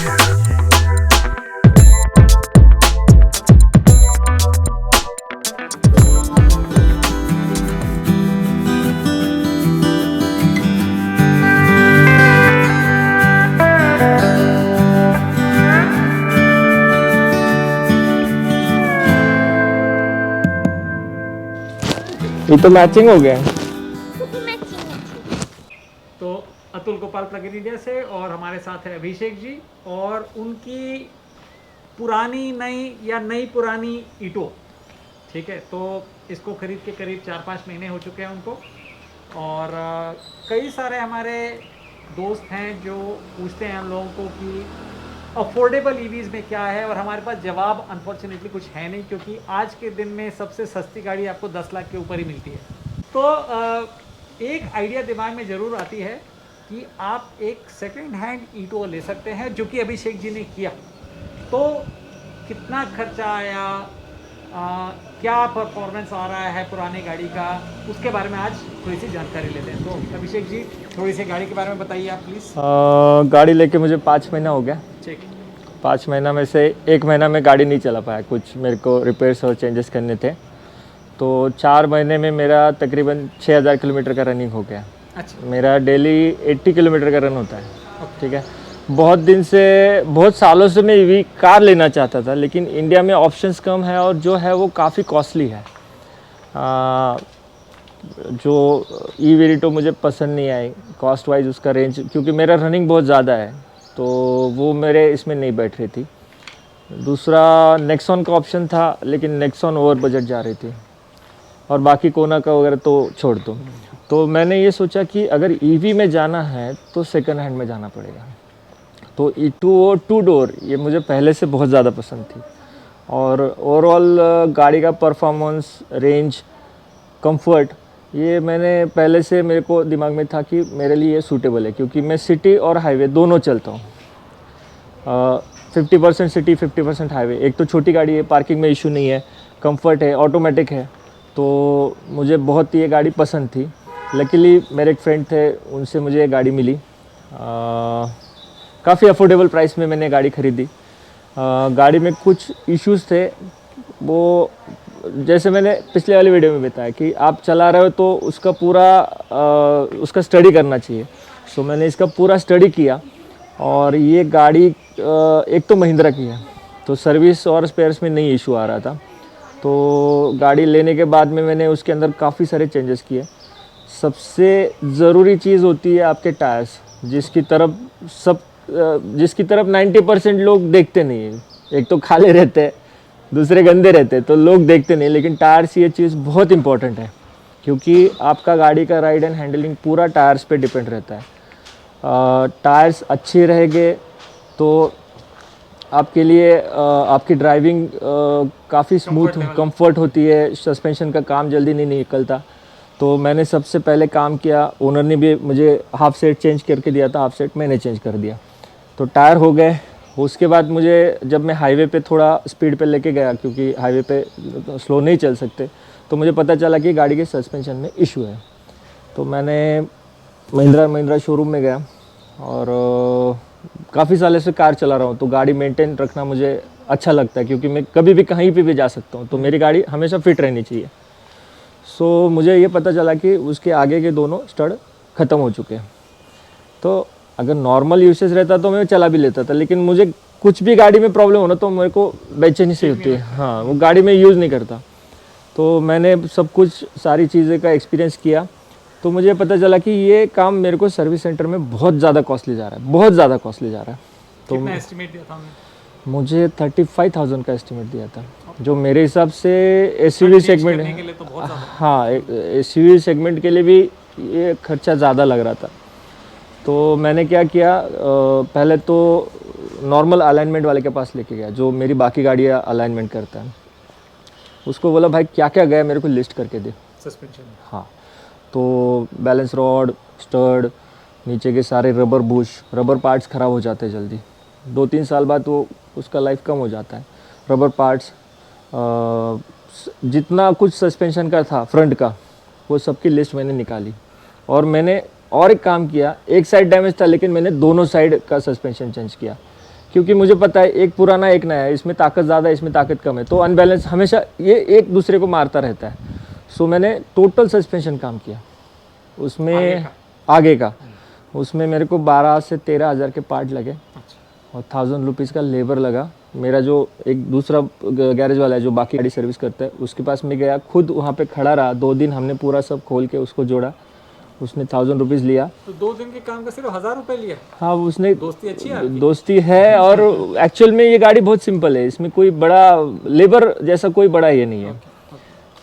ये तो मैचिंग हो गया। तो अतुल गोपाल प्रगति इंडिया से और हमारे साथ है अभिषेक जी और उनकी पुरानी नई या नई पुरानी ईटो, ठीक है। तो इसको खरीद के करीब 4-5 महीने हो चुके हैं उनको। और कई सारे हमारे दोस्त हैं जो पूछते हैं हम लोगों को कि अफोर्डेबल ईवीज़ में क्या है, और हमारे पास जवाब अनफॉर्चुनेटली कुछ है नहीं, क्योंकि आज के दिन में सबसे सस्ती गाड़ी आपको 10 लाख के ऊपर ही मिलती है। तो एक आइडिया दिमाग में ज़रूर आती है कि आप एक सेकंड हैंड ईटो ले सकते हैं, जो कि अभिषेक जी ने किया। तो कितना खर्चा आया, क्या परफॉर्मेंस आ रहा है पुरानी गाड़ी का, उसके बारे में आज थोड़ी सी जानकारी लेते हैं। तो अभिषेक जी थोड़ी सी गाड़ी के बारे में बताइए आप प्लीज़। गाड़ी लेके मुझे 5 महीना हो गया। ठीक। 5 महीना में से 1 महीना में गाड़ी नहीं चला पाया, कुछ मेरे को रिपेयर्स और चेंजेस करने थे। तो 4 महीने में मेरा तकरीबन 6000 किलोमीटर का रनिंग हो गया। अच्छा। मेरा डेली 80 किलोमीटर का रन होता है, ठीक है। बहुत दिन से, बहुत सालों से मैं ईवी कार लेना चाहता था, लेकिन इंडिया में ऑप्शंस कम है और जो है वो काफ़ी कॉस्टली है। जो ई वेरिटो मुझे पसंद नहीं आई कॉस्ट वाइज, उसका रेंज, क्योंकि मेरा रनिंग बहुत ज़्यादा है तो वो मेरे इसमें नहीं बैठ रही थी। दूसरा नेक्सॉन का ऑप्शन था, लेकिन नेक्सॉन ओवर बजट जा रही थी, और बाकी कोना का वगैरह तो छोड़ दो। तो मैंने ये सोचा कि अगर ईवी में जाना है तो सेकंड हैंड में जाना पड़ेगा। तो ईटो 2 डोर ये मुझे पहले से बहुत ज़्यादा पसंद थी, और ओवरऑल गाड़ी का परफॉर्मेंस, रेंज, कंफर्ट, ये मैंने पहले से, मेरे को दिमाग में था कि मेरे लिए ये सूटेबल है, क्योंकि मैं सिटी और हाईवे दोनों चलता हूँ। 50% सिटी, 50% हाईवे। एक तो छोटी गाड़ी है, पार्किंग में इशू नहीं है, कंफर्ट है, ऑटोमेटिक है, तो मुझे बहुत ये गाड़ी पसंद थी। लकीली मेरे एक फ्रेंड थे, उनसे मुझे ये गाड़ी मिली। काफ़ी अफोर्डेबल प्राइस में मैंने गाड़ी खरीदी। गाड़ी में कुछ इश्यूज थे, वो जैसे मैंने पिछले वाली वीडियो में बताया कि आप चला रहे हो तो उसका पूरा उसका स्टडी करना चाहिए। सो मैंने इसका पूरा स्टडी किया, और ये गाड़ी एक तो महिंद्रा की है, तो सर्विस और स्पेयर्स में नहीं इशू आ रहा था। तो गाड़ी लेने के बाद में मैंने उसके अंदर काफ़ी सारे चेंजेस किए। सबसे ज़रूरी चीज़ होती है आपके टायर्स, जिसकी तरफ 90% लोग देखते नहीं हैं। एक तो काले रहते हैं, दूसरे गंदे रहते हैं, तो लोग देखते नहीं, लेकिन टायर्स ये चीज़ बहुत इंपॉर्टेंट है, क्योंकि आपका गाड़ी का राइड एंड हैंडलिंग पूरा टायर्स पे डिपेंड रहता है। टायर्स अच्छे रहेंगे तो आपके लिए आपकी ड्राइविंग काफ़ी स्मूथ, कंफर्ट होती है, सस्पेंशन का काम जल्दी नहीं निकलता। तो मैंने सबसे पहले काम किया, ओनर ने भी मुझे हाफ सेट चेंज करके दिया था, हाफ सेट मैंने चेंज कर दिया। तो टायर हो गए। उसके बाद मुझे, जब मैं हाईवे पे थोड़ा स्पीड पे लेके गया, क्योंकि हाईवे पे स्लो नहीं चल सकते, तो मुझे पता चला कि गाड़ी के सस्पेंशन में इशू है। तो मैंने महिंद्रा शोरूम में गया, और काफ़ी सालों से कार चला रहा हूँ, तो गाड़ी मेंटेन रखना मुझे अच्छा लगता है, क्योंकि मैं कभी भी कहीं पे भी जा सकता हूँ, तो मेरी गाड़ी हमेशा फिट रहनी चाहिए। सो मुझे ये पता चला कि उसके आगे के दोनों स्टड ख़त्म हो चुके हैं। तो अगर नॉर्मल यूसेज रहता तो मैं चला भी लेता था, लेकिन मुझे कुछ भी गाड़ी में प्रॉब्लम हो ना तो मेरे को बेचैनी से होती है। हाँ, वो गाड़ी में यूज़ नहीं करता। तो मैंने सब कुछ, सारी चीज़ें का एक्सपीरियंस किया, तो मुझे पता चला कि ये काम मेरे को सर्विस सेंटर में बहुत ज़्यादा कॉस्टली जा रहा है, बहुत ज़्यादा कॉस्टली जा रहा है। तो कितना एस्टिमेट दिया था हमने? मुझे 35,000 का एस्टिमेट दिया था, जो मेरे हिसाब से एसयूवी सेगमेंट है। हाँ, एसयूवी सेगमेंट के लिए भी ये खर्चा ज़्यादा लग रहा था। तो मैंने क्या किया, पहले तो नॉर्मल अलाइनमेंट वाले के पास लेके गया, जो मेरी बाकी गाड़ियाँ अलाइनमेंट करता है। उसको बोला, भाई क्या क्या गया मेरे को लिस्ट करके दे। सस्पेंशन? हाँ। तो बैलेंस रॉड, स्टड, नीचे के सारे रबर बुश, रबर पार्ट्स ख़राब हो जाते हैं जल्दी, 2-3 साल बाद वो उसका लाइफ कम हो जाता है। रबर पार्ट्स, जितना कुछ सस्पेंशन का था फ्रंट का, वो सबकी लिस्ट मैंने निकाली। और मैंने और एक काम किया, एक साइड डैमेज था, लेकिन मैंने दोनों साइड का सस्पेंशन चेंज किया, क्योंकि मुझे पता है एक पुराना एक नया है, इसमें ताकत ज़्यादा है, इसमें ताकत कम है, तो अनबैलेंस हमेशा ये एक दूसरे को मारता रहता है। सो मैंने टोटल सस्पेंशन काम किया उसमें, आगे का उसमें मेरे को 12 से 13 हज़ार के पार्ट लगे और 1000 रुपीज़ का लेबर लगा। मेरा जो एक दूसरा गैरेज वाला है जो बाकी गाड़ी सर्विस करता है, उसके पास मैं गया, खुद वहाँ पे खड़ा रहा 2 दिन, हमने पूरा सब खोल के उसको जोड़ा, उसने 1000 रुपीज़ लिया। तो 2 दिन के काम का सिर्फ 1000 रुपये लिया? हाँ, उसने दोस्ती अच्छी है आपकी? दोस्ती है, और एक्चुअल में ये गाड़ी बहुत सिंपल है, इसमें कोई बड़ा लेबर जैसा कोई बड़ा ये नहीं है।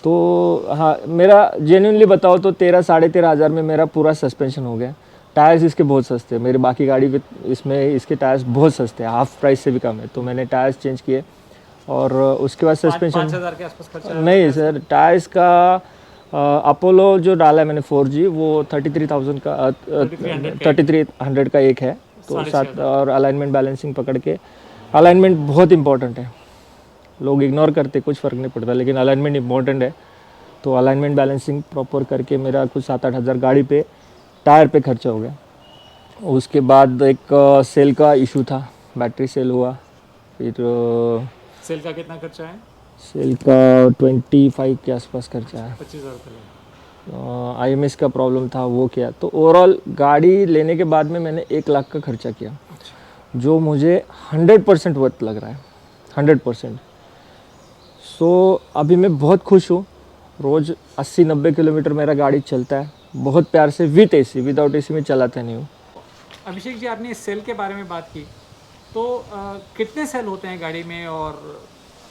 तो हाँ, मेरा जेन्युइनली बताओ तो 13 साढ़े 13 हज़ार में मेरा पूरा सस्पेंशन हो गया। टायर्स इसके बहुत सस्ते हैं, मेरी बाकी गाड़ी के इसमें इसके टायर्स बहुत सस्ते हैं, हाफ प्राइस से भी कम है, तो मैंने टायर्स चेंज किए। और उसके बाद सस्पेंशन 5000 के आसपास खर्चा? नहीं सर, टायर्स का अपोलो जो डाला है मैंने 4G, वो 33,000 का 3300 का एक है, तो साथ और अलाइनमेंट बैलेंसिंग पकड़ के, अलाइनमेंट बहुत इंपॉर्टेंट है, लोग इग्नोर करते, कुछ फ़र्क नहीं पड़ता, लेकिन अलाइनमेंट इंपॉर्टेंट है। तो अलाइनमेंट बैलेंसिंग प्रॉपर करके मेरा कुछ 7-8 हज़ार गाड़ी पे टायर पे खर्चा हो गया। उसके बाद एक सेल का इशू था, बैटरी सेल हुआ, फिर सेल का कितना खर्चा है? सेल का 25 के आसपास खर्चा है। 25,000 रुपये? IMS का प्रॉब्लम था, वो किया। तो ओवरऑल गाड़ी लेने के बाद में मैंने 1 लाख का खर्चा किया, जो मुझे 100% वर्थ लग रहा है, 100%। सो अभी मैं बहुत खुश हूँ, रोज़ 80-90 किलोमीटर मेरा गाड़ी चलता है बहुत प्यार से, विद AC, विदाउट AC में चलाता नहीं हूँ। अभिषेक जी, आपने इस सेल के बारे में बात की, तो कितने सेल होते हैं गाड़ी में? और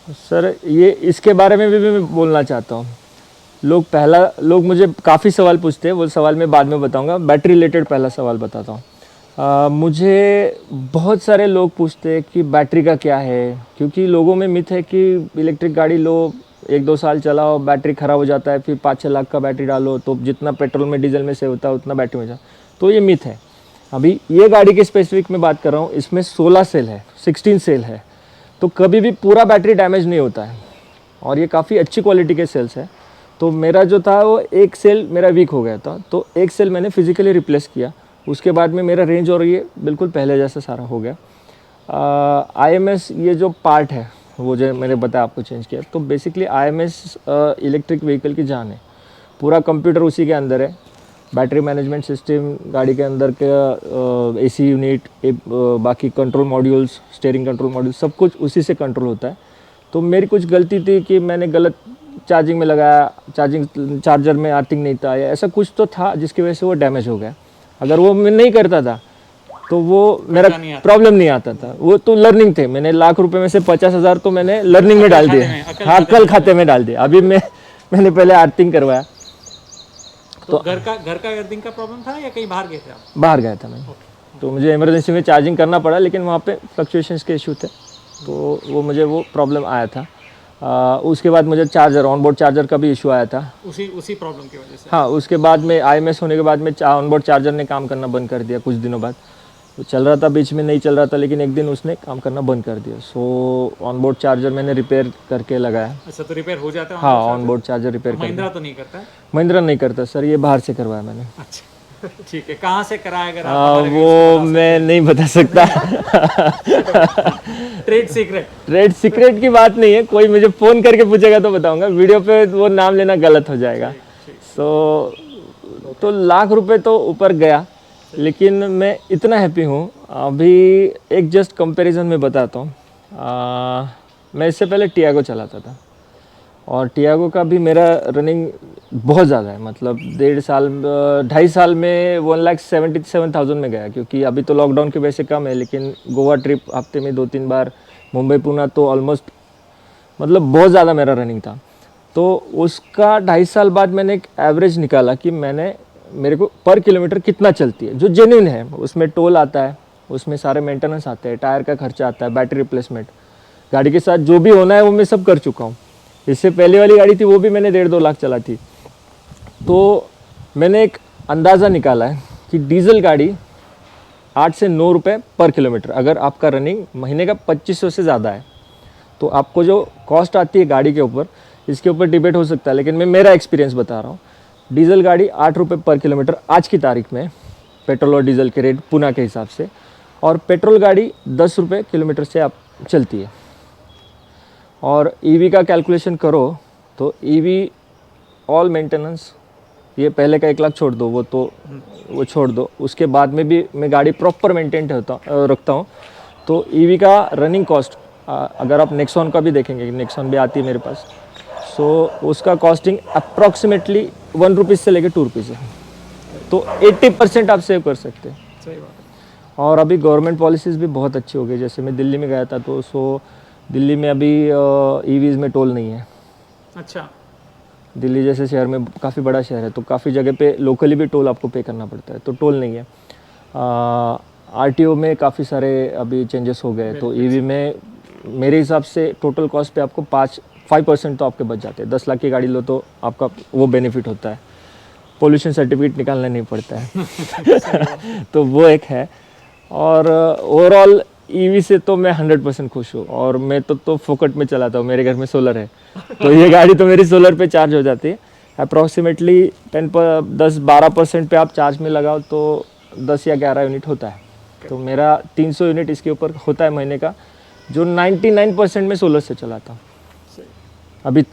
सर ये इसके बारे में भी मैं बोलना चाहता हूँ। लोग मुझे काफ़ी सवाल पूछते हैं, वो सवाल मैं बाद में बताऊँगा। बैटरी रिलेटेड पहला सवाल बताता हूँ। मुझे बहुत सारे लोग पूछते हैं कि बैटरी का क्या है, क्योंकि लोगों में मिथ है कि इलेक्ट्रिक गाड़ी लो, 1-2 साल चलाओ, बैटरी ख़राब हो जाता है, फिर 5-6 लाख का बैटरी डालो तो जितना पेट्रोल में डीजल में सेव होता है उतना बैटरी में जाए, तो ये मिथ है। अभी ये गाड़ी के स्पेसिफिक में बात कर रहा हूँ, इसमें 16 सेल है, 16 सेल है, तो कभी भी पूरा बैटरी डैमेज नहीं होता है, और ये काफ़ी अच्छी क्वालिटी के सेल्स है। तो मेरा जो था वो एक सेल मेरा वीक हो गया था, तो एक सेल मैंने फिजिकली रिप्लेस किया, उसके बाद में मेरा रेंज और ये बिल्कुल पहले जैसा सारा हो गया। IMS ये जो पार्ट है वो जो मैंने बताया आपको चेंज किया, तो बेसिकली IMS इलेक्ट्रिक व्हीकल की जान है, पूरा कंप्यूटर उसी के अंदर है, बैटरी मैनेजमेंट सिस्टम, गाड़ी के अंदर के AC यूनिट, बाकी control modules, steering control module, सब कुछ उसी से कंट्रोल होता है। तो मेरी कुछ गलती थी कि मैंने गलत चार्जिंग में लगाया, चार्जर में अर्थिंग नहीं था, या ऐसा कुछ तो था जिसकी वजह से वो डैमेज हो गया। अगर वो मैं नहीं करता था तो वो मेरा प्रॉब्लम नहीं आता था, वो तो लर्निंग थे। मैंने लाख रुपए में से 50,000 तो मैंने लर्निंग में डाल दिया, हाँ, कल खाते में डाल दिया। अभी मैंने पहले अर्थिंग करवाया। तो घर का अर्थिंग का प्रॉब्लम था या कहीं बाहर गए थे आप? बाहर गया था मैं, तो मुझे इमरजेंसी में चार्जिंग करना पड़ा, लेकिन वहाँ पे फ्लक्चुएशंस के इशू थे, तो वो प्रॉब्लम आया था। उसके बाद मुझे चार्जर, ऑनबोर्ड चार्जर का भी इशू आया था, उसी प्रॉब्लम की वजह से। हाँ, उसके बाद में IMS होने के बाद में ऑनबोर्ड चार्जर ने काम करना बंद कर दिया कुछ दिनों बाद। तो चल रहा था, बीच में नहीं चल रहा था, लेकिन एक दिन उसने काम करना बंद कर दिया। सो ऑनबोर्ड चार्जर मैंने रिपेयर करके लगाया। अच्छा, तो रिपेयर हो जाता है? हाँ, ऑनबोर्ड चार्जर रिपेयर कर। महिंद्रा तो नहीं करता है? महिंद्रा नहीं करता सर, ये बाहर से करवाया मैंने। अच्छा, ठीक है। कहाँ से कराया? अगर आप वो मैं नहीं बता सकता। ट्रेड सीक्रेट की बात नहीं है, कोई मुझे फ़ोन करके पूछेगा तो बताऊंगा, वीडियो पे वो नाम लेना गलत हो जाएगा। तो लाख रुपए तो ऊपर गया, लेकिन मैं इतना हैप्पी हूँ। अभी एक जस्ट कंपैरिजन में बताता हूँ। मैं इससे पहले टियागो चलाता था, और टियागो का भी मेरा रनिंग बहुत ज़्यादा है, मतलब 2.5 साल में 1,77,000 में गया, क्योंकि अभी तो लॉकडाउन की वजह से कम है, लेकिन गोवा ट्रिप हफ्ते में 2-3 बार, मुंबई पुणे, तो ऑलमोस्ट मतलब बहुत ज़्यादा मेरा रनिंग था। तो उसका 2.5 साल बाद मैंने एक एवरेज निकाला कि मेरे को पर किलोमीटर कितना चलती है, जो जेन्युइन है। उसमें टोल आता है, उसमें सारे मेंटेनेंस आते हैं, टायर का खर्चा आता है, बैटरी रिप्लेसमेंट, गाड़ी के साथ जो भी होना है वो मैं सब कर चुका हूँ। इससे पहले वाली गाड़ी थी, वो भी मैंने 1.5-2 लाख चला थी। तो मैंने एक अंदाज़ा निकाला है कि डीजल गाड़ी 8 से 9 रुपये पर किलोमीटर, अगर आपका रनिंग महीने का 2500 से ज़्यादा है, तो आपको जो कॉस्ट आती है गाड़ी के ऊपर, इसके ऊपर डिबेट हो सकता है, लेकिन मैं मेरा एक्सपीरियंस बता रहा हूँ। डीजल गाड़ी 8 रुपये पर किलोमीटर आज की तारीख में, पेट्रोल और डीजल के रेट पुणे के हिसाब से, और पेट्रोल गाड़ी 10 रुपये किलोमीटर से आप चलती है। और ईवी का कैलकुलेशन करो तो ईवी ऑल मेंटेनेंस, ये पहले का 1 लाख छोड़ दो, वो छोड़ दो, उसके बाद में भी मैं गाड़ी प्रॉपर मेंटेन रखता हूँ। तो ईवी का रनिंग कॉस्ट अगर आप नेक्सॉन का भी देखेंगे, नेक्सॉन भी आती है मेरे पास, सो उसका कॉस्टिंग अप्रॉक्सीमेटली 1 रुपीज़ से लेकर 2 रुपीज़ है। तो 80% आप सेव कर सकते हैं। सही बात है। और अभी गवर्नमेंट पॉलिसीज़ भी बहुत अच्छी हो गई। जैसे मैं दिल्ली में गया था तो दिल्ली में अभी ईवीज़ में टोल नहीं है। अच्छा। दिल्ली जैसे शहर में, काफ़ी बड़ा शहर है, तो काफ़ी जगह पे लोकली भी टोल आपको पे करना पड़ता है, तो टोल नहीं है। आरटीओ में काफ़ी सारे अभी चेंजेस हो गए, तो ईवी में मेरे हिसाब से टोटल कॉस्ट पे आपको 5% तो आपके बच जाते हैं। 10 लाख की गाड़ी लो तो आपका वो बेनिफिट होता है, पोल्यूशन सर्टिफिकेट निकालना नहीं पड़ता है तो वो एक है। और ओवरऑल ईवी से तो मैं 100% खुश हूँ। और मैं तो फोकट में चलाता हूँ, मेरे घर में सोलर है तो ये गाड़ी तो मेरी सोलर पे चार्ज हो जाती है। अप्रॉक्सीमेटली 10-12% पे आप चार्ज में लगाओ तो 10 या 11 यूनिट होता है। तो मेरा 300 यूनिट इसके ऊपर होता है महीने का, जो 99% में सोलर से चलाता हूँ।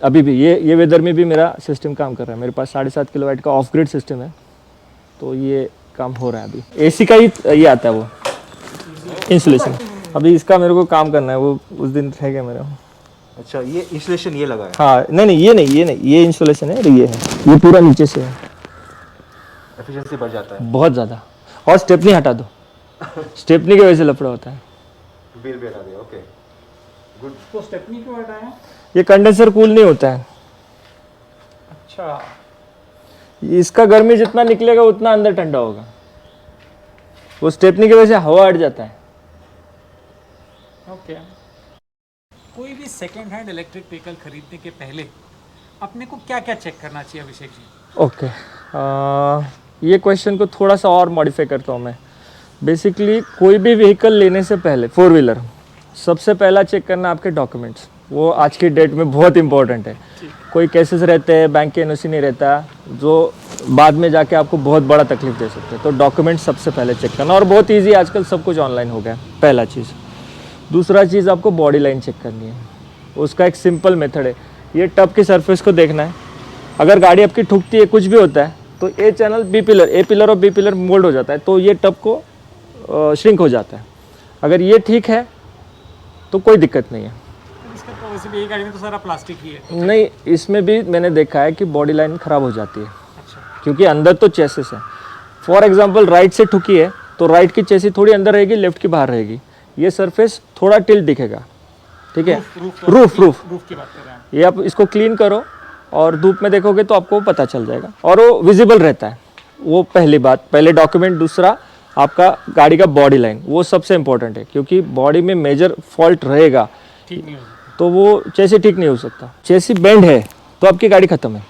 अभी भी ये वेदर में भी मेरा सिस्टम काम कर रहा है। मेरे पास 7.5 किलोवाट का ऑफ ग्रिड सिस्टम है, तो ये काम हो रहा है। अभी एसी का ही ये आता है, वो इंसुलेशन। अभी इसका मेरे को काम करना है, वो उस दिन रह गया मेरा। अच्छा, ये इंस्टॉलेशन ये लगा है? हाँ, नहीं, ये इंस्टॉलेशन है, ये पूरा नीचे से है। एफिशिएंसी बढ़ जाता है बहुत ज़्यादा। और स्टेपनी हटा दो स्टेपनी की वजह से लफड़ा होता है। बिल हटा दिया, ओके गुड। तो स्टेपनी क्यों हटाया? ये कंडेंसर कूल नहीं होता है। अच्छा। इसका गर्मी जितना निकलेगा उतना अंदर ठंडा होगा, वो स्टेपनी की वजह से हवा हट जाता है। ओके। कोई भी सेकेंड हैंड इलेक्ट्रिक व्हीकल खरीदने के पहले अपने को क्या क्या चेक करना चाहिए अभिषेक जी? ओके, ये क्वेश्चन को थोड़ा सा और मॉडिफाई करता हूँ मैं। बेसिकली कोई भी व्हीकल लेने से पहले, 4 व्हीलर, सबसे पहला चेक करना आपके डॉक्यूमेंट्स। वो आज की डेट में बहुत इंपॉर्टेंट है। कोई केसेस रहते हैं, बैंक के एनओसी नहीं रहता, जो बाद में जाके आपको बहुत बड़ा तकलीफ दे सकते हैं। तो डॉक्यूमेंट सबसे पहले चेक करना, और बहुत ईजी, आजकल सब कुछ ऑनलाइन हो गया, पहला चीज़। दूसरा चीज़, आपको बॉडी लाइन चेक करनी है। उसका एक सिंपल मेथड है, ये टब की सरफेस को देखना है। अगर गाड़ी आपकी ठुकती है, कुछ भी होता है, तो ए चैनल बी पिलर, ए पिलर और बी पिलर मोल्ड हो जाता है, तो ये टब को श्रिंक हो जाता है। अगर ये ठीक है तो कोई दिक्कत नहीं है। इसका तो वैसे भी ये गाड़ी में तो सारा प्लास्टिक ही है। नहीं, इसमें भी मैंने देखा है कि बॉडी लाइन ख़राब हो जाती है। अच्छा। क्योंकि अंदर तो चेसिस है। फॉर एग्जांपल राइट से ठुकी है तो राइट की चेसी थोड़ी अंदर रहेगी, लेफ्ट की बाहर रहेगी। ये सरफेस थोड़ा टिल्ट दिखेगा, ठीक है। रूफ की बात कर रहे हैं। ये आप इसको क्लीन करो और धूप में देखोगे तो आपको पता चल जाएगा, और वो विजिबल रहता है। वो पहली बात, पहले डॉक्यूमेंट। दूसरा, आपका गाड़ी का बॉडी लाइन, वो सबसे इंपॉर्टेंट है, क्योंकि बॉडी में मेजर फॉल्ट रहेगा ठीक नहीं होगी तो वो चेसी ठीक नहीं हो सकता। चेसी बेंड है तो आपकी गाड़ी खत्म है,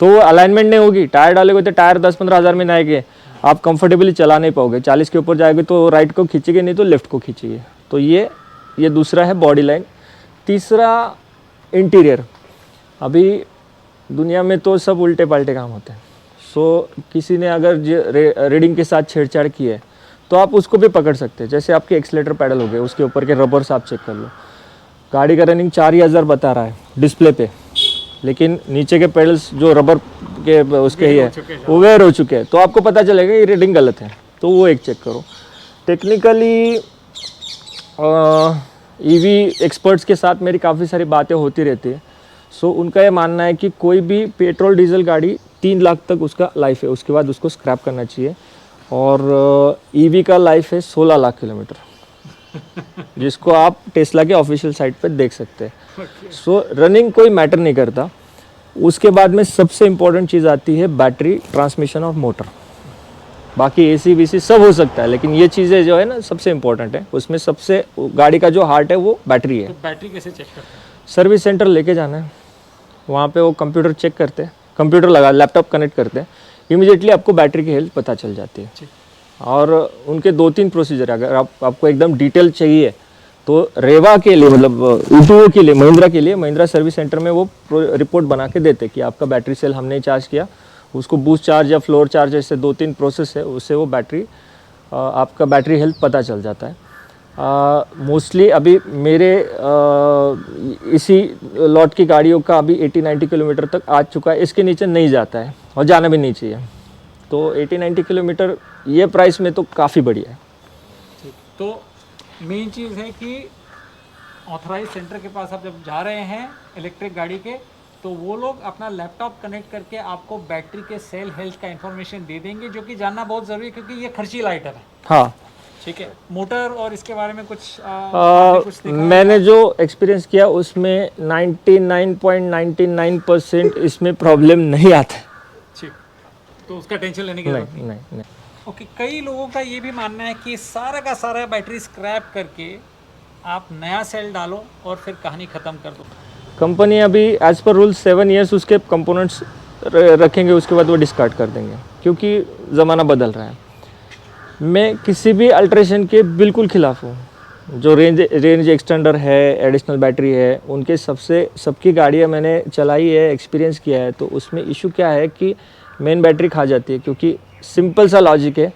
तो वो अलाइनमेंट नहीं होगी। टायर डालोगे तो टायर 10-15 हज़ार में आएंगे, आप कंफर्टेबली चला नहीं पाओगे। 40 के ऊपर जाएंगे तो राइट को खींचेंगे, नहीं तो लेफ्ट को खींचेंगे। तो ये दूसरा है बॉडी लाइन। तीसरा, इंटीरियर। अभी दुनिया में तो सब उल्टे पाल्टे काम होते हैं। सो किसी ने अगर रीडिंग के साथ छेड़छाड़ की है तो आप उसको भी पकड़ सकते हैं। जैसे आपके एक्सीलेटर पैडल हो गए, उसके ऊपर के रबर से आप चेक कर लो। गाड़ी का रनिंग 4 या 1000 बता रहा है डिस्प्ले पे, लेकिन नीचे के पेडल्स जो रबर के उसके ही है वो वेयर हो चुके हैं, तो आपको पता चलेगा ये रीडिंग गलत है। तो वो एक चेक करो। टेक्निकली ईवी एक्सपर्ट्स के साथ मेरी काफ़ी सारी बातें होती रहती है। सो उनका ये मानना है कि कोई भी पेट्रोल डीजल गाड़ी 3 लाख तक उसका लाइफ है, उसके बाद उसको स्क्रैप करना चाहिए। और ईवी का लाइफ है 16 लाख किलोमीटर, जिसको आप टेस्ला के ऑफिशियल साइट पे देख सकते हैं। सो रनिंग कोई मैटर नहीं करता। उसके बाद में सबसे इम्पोर्टेंट चीज़ आती है बैटरी, ट्रांसमिशन और मोटर। बाकी एसी बीसी सब हो सकता है, लेकिन ये चीज़ें जो है ना सबसे इम्पोर्टेंट है। उसमें सबसे गाड़ी का जो हार्ट है वो बैटरी है। तो बैटरी कैसे चेक करते हैं? सर्विस सेंटर लेके जाना है, वहाँ पे वो कंप्यूटर चेक करते हैं, कंप्यूटर लगा लैपटॉप कनेक्ट करते हैं, इमीडिएटली आपको बैटरी की हेल्थ पता चल जाती है। और उनके 2-3 प्रोसीजर, अगर आपको एकदम डिटेल चाहिए तो रेवा के लिए, मतलब ईटूओ के लिए, महिंद्रा के लिए, महिंद्रा सर्विस सेंटर में वो रिपोर्ट बना के देते कि आपका बैटरी सेल हमने चार्ज किया, उसको बूस्ट चार्ज या फ्लोर चार्ज, ऐसे 2-3 प्रोसेस है, उससे वो बैटरी आपका बैटरी हेल्थ पता चल जाता है। मोस्टली अभी मेरे इसी लॉट की गाड़ियों का अभी 80-90 किलोमीटर तक आ चुका है, इसके नीचे नहीं जाता है और जाना भी नहीं चाहिए। तो 80-90 किलोमीटर ये प्राइस में तो काफ़ी बढ़िया है। तो मेन चीज़ है कि ऑथराइज सेंटर के पास आप जब जा रहे हैं इलेक्ट्रिक गाड़ी के, तो वो लोग अपना लैपटॉप कनेक्ट करके आपको बैटरी के सेल हेल्थ का इंफॉर्मेशन दे देंगे, जो कि जानना बहुत ज़रूरी है क्योंकि ये खर्चीला आइटम है। हाँ, ठीक है। मोटर और इसके बारे में कुछ आपने कुछ देखा? मैंने जो एक्सपीरियंस किया उसमें 99.99% इसमें प्रॉब्लम नहीं आता है। ठीक, तो उसका टेंशन लेने की जरूरत नहीं। नहीं। ओके, कई लोगों का ये भी मानना है कि सारा का सारा बैटरी स्क्रैप करके आप नया सेल डालो और फिर कहानी ख़त्म कर दो। कंपनी अभी एज पर रूल 7 ईयर्स उसके कंपोनेंट्स रखेंगे, उसके बाद वो डिस्कार्ड कर देंगे क्योंकि ज़माना बदल रहा है। मैं किसी भी अल्ट्रेशन के बिल्कुल ख़िलाफ़ हूँ। जो रेंज एक्सटेंडर है, एडिशनल बैटरी है, उनके सबकी गाड़ियाँ मैंने चलाई है, एक्सपीरियंस किया है। तो उसमें इशू क्या है कि मेन बैटरी खा जाती है, क्योंकि सिंपल सा लॉजिक है।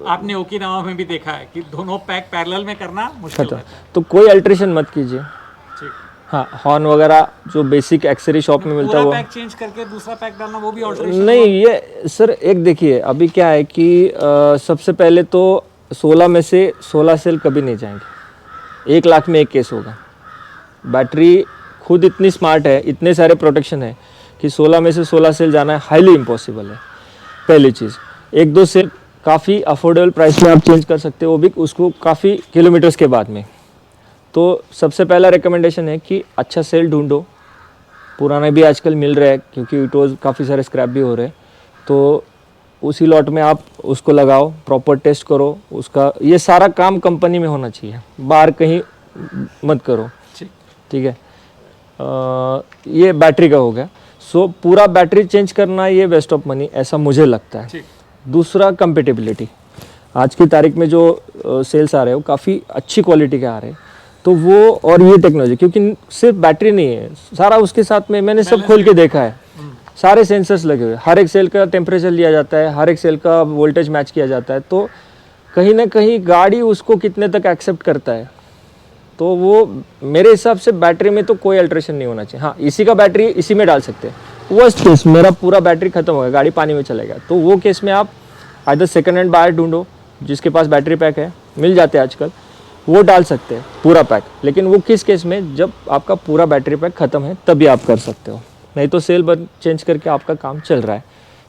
आपने ओकिनावा में भी देखा है कि दोनों पैक पैरेलल में करना मुश्किल है। तो कोई अल्ट्रेशन मत कीजिए। ठीक, हाँ, हॉर्न वगैरह जो बेसिक एक्सेसरी शॉप में मिलता है वो पैक चेंज करके दूसरा पैक डालना वो भी ऑल्टरेशन नहीं। ये सर एक देखिए, अभी क्या है कि सबसे पहले तो 16 में से 16 सेल कभी नहीं जाएंगे। 1 लाख में एक केस होगा। बैटरी खुद इतनी स्मार्ट है, इतने सारे प्रोटेक्शन है कि 16 में से 16 सेल जाना है हाईली इम्पॉसिबल है। पहली चीज़, 1-2 सेल काफ़ी अफोर्डेबल प्राइस में आप चेंज कर सकते हो, वो भी उसको काफ़ी किलोमीटर्स के बाद में। तो सबसे पहला रिकमेंडेशन है कि अच्छा सेल ढूंढो। पुराने भी आजकल मिल रहे हैं क्योंकि ईटोज़ काफ़ी सारे स्क्रैप भी हो रहे हैं। तो उसी लॉट में आप उसको लगाओ, प्रॉपर टेस्ट करो उसका। ये सारा काम कंपनी में होना चाहिए, बाहर कहीं मत करो। ठीक है। ये बैटरी का हो गया। सो पूरा बैटरी चेंज करना ये वेस्ट ऑफ मनी, ऐसा मुझे लगता है। दूसरा, कंपेटेबिलिटी। आज की तारीख में जो सेल्स आ रहे हैं वो काफ़ी अच्छी क्वालिटी के आ रहे हैं। तो वो और ये टेक्नोलॉजी, क्योंकि सिर्फ बैटरी नहीं है, सारा उसके साथ में मैंने सब खोल के देखा है। सारे सेंसर्स लगे हुए, हर एक सेल का टेम्परेचर लिया जाता है, हर एक सेल का वोल्टेज मैच किया जाता है। तो कहीं ना कहीं गाड़ी उसको कितने तक एक्सेप्ट करता है। तो वो मेरे हिसाब से बैटरी में तो कोई अल्ट्रेशन नहीं होना चाहिए। हाँ, इसी का बैटरी इसी में डाल सकते हैं। वर्स्ट केस मेरा पूरा बैटरी खत्म हो गया, गाड़ी पानी में चलेगा, तो वो केस में आप आइदर सेकंड हैंड बायर ढूंढो, जिसके पास बैटरी पैक है, मिल जाते हैं आजकल, वो डाल सकते हैं पूरा पैक। लेकिन वो किस केस में, जब आपका पूरा बैटरी पैक ख़त्म है तभी आप कर सकते हो, नहीं तो सेल बंद चेंज करके आपका काम चल रहा है।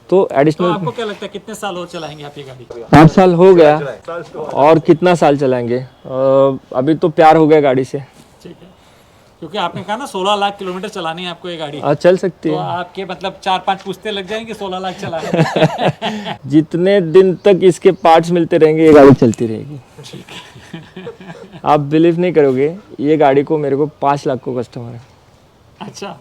तो एडिशनल तो आपको क्या लगता है कितने साल और चलाएंगे आप ये गाड़ी? 8 साल हो गया, और कितना साल चलाएंगे। अभी तो प्यार हो गया गाड़ी से। ठीक है, क्योंकि आपने कहा ना 16 लाख किलोमीटर चलानी है आपको ये गाड़ी। चल सकती तो है। आपके मतलब 4-5 पुश्ते लग जाएंगे 16 लाख चलाने। जितने दिन तक इसके पार्ट्स मिलते रहेंगे ये गाड़ी चलती रहेगी। आप बिलीव नहीं करोगे, ये गाड़ी को मेरे को 5 लाख को कस्टमर है। अच्छा,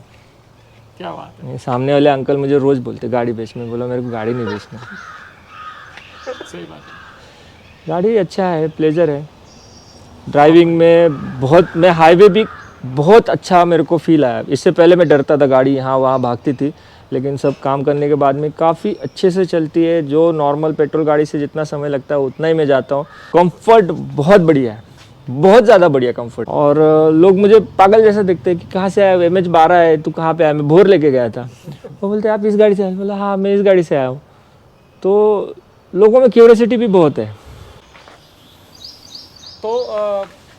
क्या बात है। ये सामने वाले अंकल मुझे रोज बोलते गाड़ी बेच में, बोला मेरे को गाड़ी नहीं बेचना। सही बात है। गाड़ी अच्छा है, प्लेजर है ड्राइविंग में। बहुत, मैं हाईवे भी बहुत अच्छा मेरे को फील आया। इससे पहले मैं डरता था, गाड़ी यहाँ वहाँ भागती थी, लेकिन सब काम करने के बाद में काफ़ी अच्छे से चलती है। जो नॉर्मल पेट्रोल गाड़ी से जितना समय लगता है उतना ही मैं जाता हूँ। कंफर्ट बहुत बढ़िया है, बहुत ज़्यादा बढ़िया कंफर्ट। और लोग मुझे पागल जैसा देखते हैं कि कहाँ से आया, MH12 है, तू कहाँ पे आया? मैं भोर लेके गया था। वो बोलते आप इस गाड़ी से आए? बोला हाँ मैं इस गाड़ी से आया हूँ। तो लोगों में क्यूरियोसिटी भी बहुत है। तो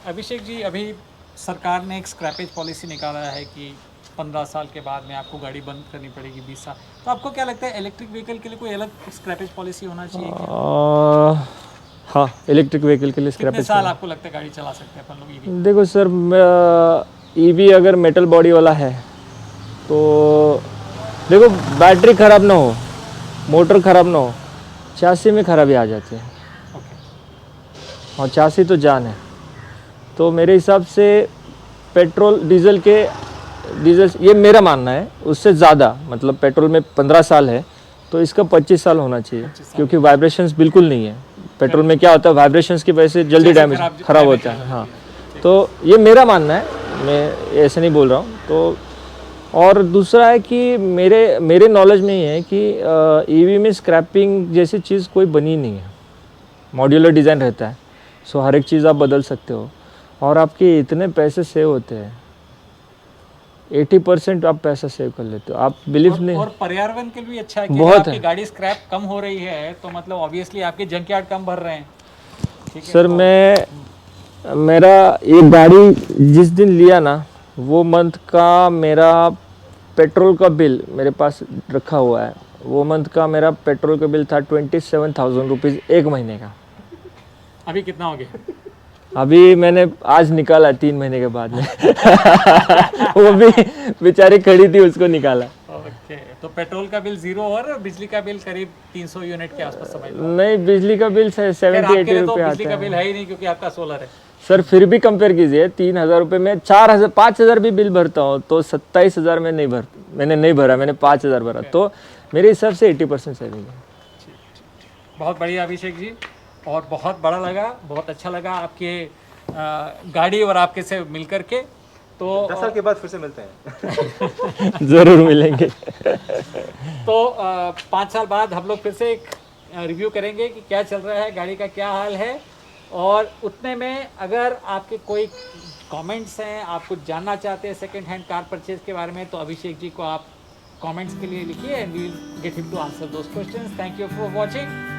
अभिषेक जी, अभी सरकार ने एक स्क्रैपेज पॉलिसी निकाला है कि 15 साल के बाद में आपको गाड़ी बंद करनी पड़ेगी, 20 साल। तो आपको क्या लगता है इलेक्ट्रिक व्हीकल के लिए कोई अलग स्क्रैपेज पॉलिसी होना चाहिए क्या? हाँ, इलेक्ट्रिक व्हीकल के लिए कितने स्क्रैपेज। साल आपको लगता है गाड़ी चला सकते हैं अपन लोग ईवी? देखो सर, ईवी अगर मेटल बॉडी वाला है तो देखो, बैटरी ख़राब ना हो, मोटर ख़राब ना हो, चासी में खराबी आ जाती है। और चासी तो जान है। तो मेरे हिसाब से पेट्रोल डीजल ये मेरा मानना है, उससे ज़्यादा, मतलब पेट्रोल में 15 साल है तो इसका 25 साल होना चाहिए, क्योंकि वाइब्रेशंस बिल्कुल नहीं है। पेट्रोल में क्या होता है, वाइब्रेशंस की वजह से जल्दी डैमेज खराब होता है। हाँ, तो ये मेरा मानना है, मैं ऐसे नहीं बोल रहा हूँ। तो और दूसरा है कि मेरे नॉलेज में ये है कि ईवी में स्क्रैपिंग जैसी चीज़ कोई बनी नहीं है। मॉड्यूलर डिज़ाइन रहता है, सो हर एक चीज़ आप बदल सकते हो और आपके इतने पैसे सेव होते हैं, 80% आप पैसा सेव कर लेते हो, आप बिलीव नहीं। और पर्यावरण के लिए भी अच्छा है कि बहुत अगर आपकी है। गाड़ी स्क्रैप कम हो रही है तो मतलब ऑब्वियसली आपके जंक यार्ड कम भर रहे हैं, ठीक है। सर तो मेरा एक गाड़ी जिस दिन लिया ना, वो मंथ का मेरा पेट्रोल का बिल मेरे पास रखा हुआ है, वो मंथ का मेरा पेट्रोल का बिल था 27,000 रुपीज़ एक महीने का। अभी कितना हो गया? अभी मैंने आज निकाला 3 महीने के बाद में वो भी बेचारी खड़ी थी, उसको निकाला। ओके, तो पेट्रोल का बिल जीरो और बिजली का बिल करीब 300 यूनिट के आसपास समझ लो। नहीं, बिजली का बिल खैर, 70-80 आपके लिए तो रुपये बिजली आता का बिल है है ही नहीं क्योंकि आपका सोलर है। सर। फिर भी कंपेयर कीजिए, 3,000 रुपये में 4,000 5,000 भी बिल भरता हूँ तो 27,000 में मैंने नहीं भरा, मैंने 5,000 भरा, तो मेरे हिसाब से 80% सेविंग है। बहुत बढ़िया अभिषेक जी, और बहुत बड़ा लगा, बहुत अच्छा लगा आपके गाड़ी और आपके से मिल करके। तो 10 साल के बाद फिर से मिलते हैं। ज़रूर मिलेंगे। तो 5 साल बाद हम लोग फिर से एक रिव्यू करेंगे कि क्या चल रहा है, गाड़ी का क्या हाल है, और उतने में अगर आपके कोई कमेंट्स हैं, आप कुछ जानना चाहते हैं सेकंड हैंड कार परचेज के बारे में, तो अभिषेक जी को आप कमेंट्स के लिए लिखिए and we will get him to answer those questions. Thank you for watching.